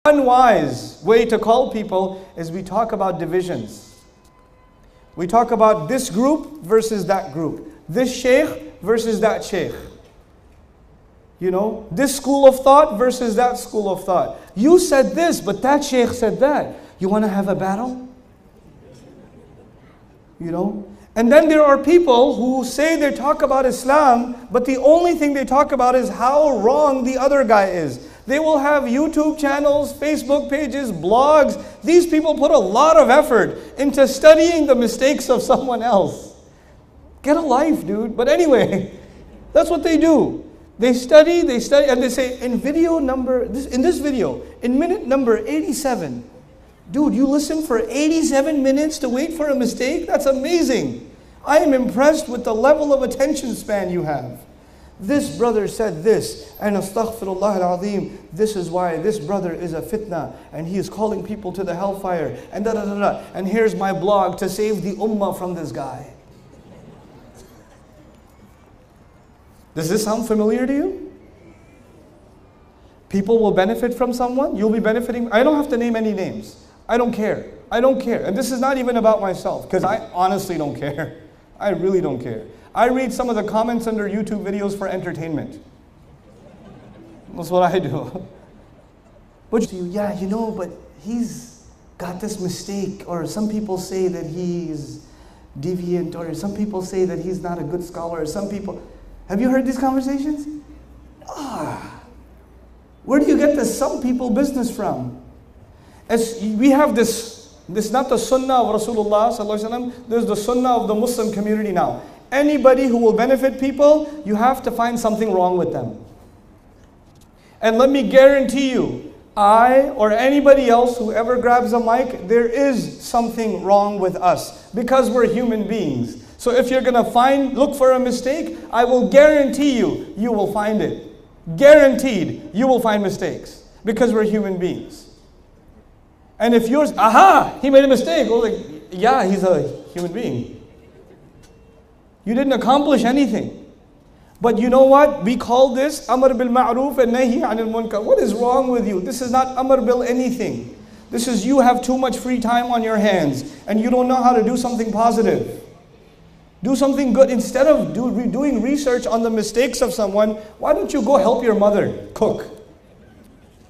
Unwise way to call people is we talk about divisions. We talk about this group versus that group. This sheikh versus that sheikh. You know, this school of thought versus that school of thought. You said this, but that sheikh said that. You want to have a battle? You know? And then there are people who say they talk about Islam, but the only thing they talk about is how wrong the other guy is. They will have YouTube channels, Facebook pages, blogs. These people put a lot of effort into studying the mistakes of someone else. Get a life, dude. But anyway, that's what they do. They study, and they say, in this video, in minute number 87, dude, you listen for 87 minutes to wait for a mistake? That's amazing. I am impressed with the level of attention span you have. This brother said this, and astaghfirullah al-azim, this is why this brother is a fitna, and he is calling people to the hellfire, and da da da da. And here's my blog to save the ummah from this guy. Does this sound familiar to you? People will benefit from someone, you'll be benefiting. I don't have to name any names. I don't care. I don't care. And this is not even about myself, because I honestly don't care. I really don't care. I read some of the comments under YouTube videos for entertainment. That's what I do. But yeah, you know, but he's got this mistake, or some people say that he's deviant, or some people say that he's not a good scholar, or some people... Have you heard these conversations? Where do you get this some people business from? As we have this is not the sunnah of Rasulullah sallallahu alaihi wasallam. This is the sunnah of the Muslim community now. Anybody who will benefit people, you have to find something wrong with them. And let me guarantee you, I or anybody else who ever grabs a mic, there is something wrong with us because we're human beings. So if you're going to look for a mistake, I will guarantee you, you will find it. Guaranteed, you will find mistakes because we're human beings. And if yours, he made a mistake. Well, like, yeah, he's a human being. You didn't accomplish anything. But you know what? We call this Amr bil Ma'ruf and Nahi anil Munkar. What is wrong with you? This is not Amr bil anything. This is you have too much free time on your hands and you don't know how to do something positive. Do something good. Instead of doing research on the mistakes of someone, why don't you go help your mother cook?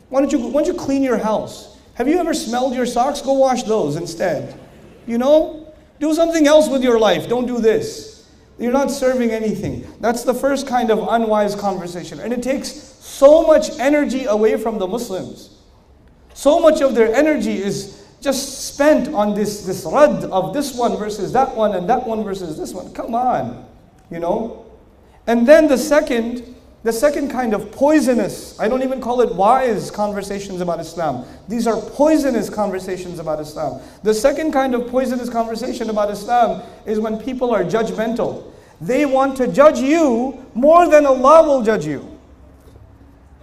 Why don't you clean your house? Have you ever smelled your socks? Go wash those instead. You know? Do something else with your life. Don't do this. You're not serving anything. That's the first kind of unwise conversation. And it takes so much energy away from the Muslims. So much of their energy is just spent on this rad of this one versus that one and that one versus this one. Come on. You know? And then the second kind of poisonous, I don't even call it wise conversations about Islam. These are poisonous conversations about Islam. The second kind of poisonous conversation about Islam is when people are judgmental. They want to judge you more than Allah will judge you.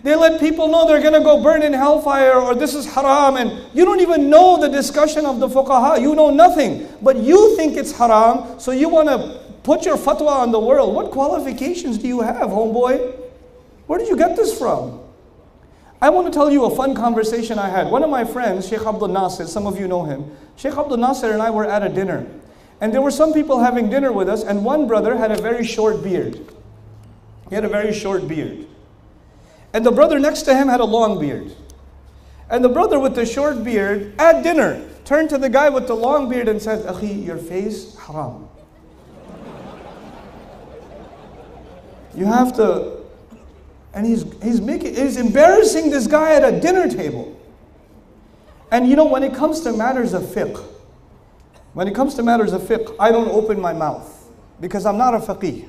They let people know they're going to go burn in hellfire or this is haram, and you don't even know the discussion of the fuqaha. You know nothing. But you think it's haram, so you want to put your fatwa on the world. What qualifications do you have, homeboy? Where did you get this from? I want to tell you a fun conversation I had. One of my friends, Sheikh Abdul Nasir, some of you know him. Sheikh Abdul Nasir and I were at a dinner. And there were some people having dinner with us, and one brother had a very short beard. He had a very short beard. And the brother next to him had a long beard. And the brother with the short beard, at dinner, turned to the guy with the long beard and said, Akhi, your face, haram. You have to... And he's embarrassing this guy at a dinner table. And you know, when it comes to matters of fiqh, I don't open my mouth because I'm not a faqih.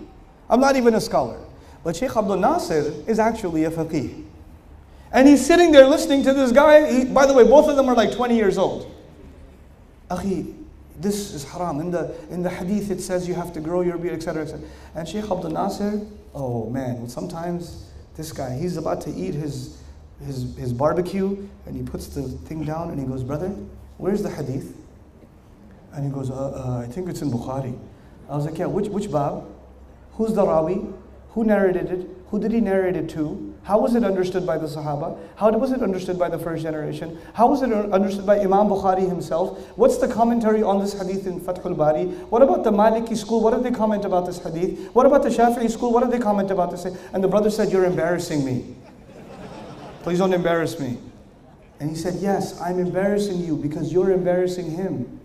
I'm not even a scholar. But Sheikh Abdul Nasir is actually a faqih. And he's sitting there listening to this guy. By the way, both of them are like 20 years old. Akhi, this is haram. In the hadith it says you have to grow your beard, etc., etc. And Sheikh Abdul Nasir, oh man, sometimes this guy, he's about to eat his barbecue, and he puts the thing down and he goes, brother, where's the hadith? And he goes, I think it's in Bukhari. I was like, yeah, which bab? Who's the rawi? Who narrated it? Who did he narrate it to? How was it understood by the Sahaba? How was it understood by the first generation? How was it understood by Imam Bukhari himself? What's the commentary on this hadith in Fathul Bari? What about the Maliki school? What did they comment about this hadith? What about the Shafi'i school? What did they comment about this? And the brother said, "You're embarrassing me. Please don't embarrass me." And he said, "Yes, I'm embarrassing you because you're embarrassing him.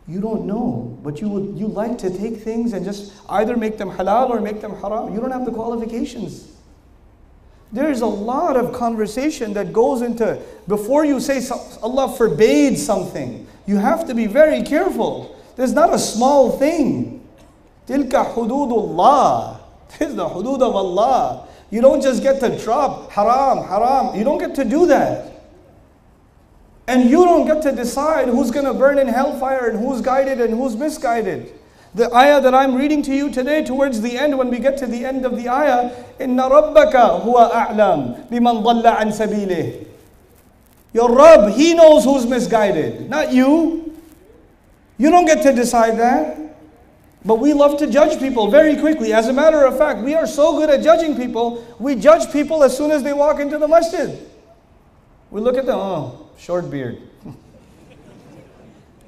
You don't know, but you like to take things and just either make them halal or make them haram. You don't have the qualifications." There's a lot of conversation that goes into, before you say Allah forbade something, you have to be very careful. There's not a small thing. Tilka hududullah. This is the hudud of Allah. You don't just get to drop haram, haram. You don't get to do that. And you don't get to decide who's going to burn in hellfire and who's guided and who's misguided. The ayah that I'm reading to you today, towards the end, when we get to the end of the ayah, إِنَّ رَبَّكَ هُوَ أَعْلَمُ بِمَنْ ضَلَّ عَنْ سَبِيلِهِ. Your Rabb, He knows who's misguided, not you. You don't get to decide that. But we love to judge people very quickly. As a matter of fact, we are so good at judging people, we judge people as soon as they walk into the masjid. We look at them, oh, short beard.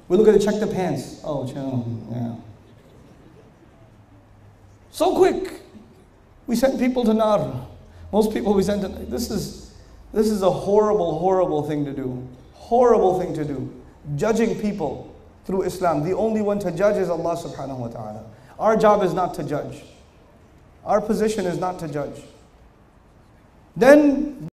We look at the check the pants. Oh, yeah. So quick. We send people to nar. Most people we send to, this is a horrible, horrible thing to do. Horrible thing to do. Judging people through Islam. The only one to judge is Allah subhanahu wa ta'ala. Our job is not to judge. Our position is not to judge. Then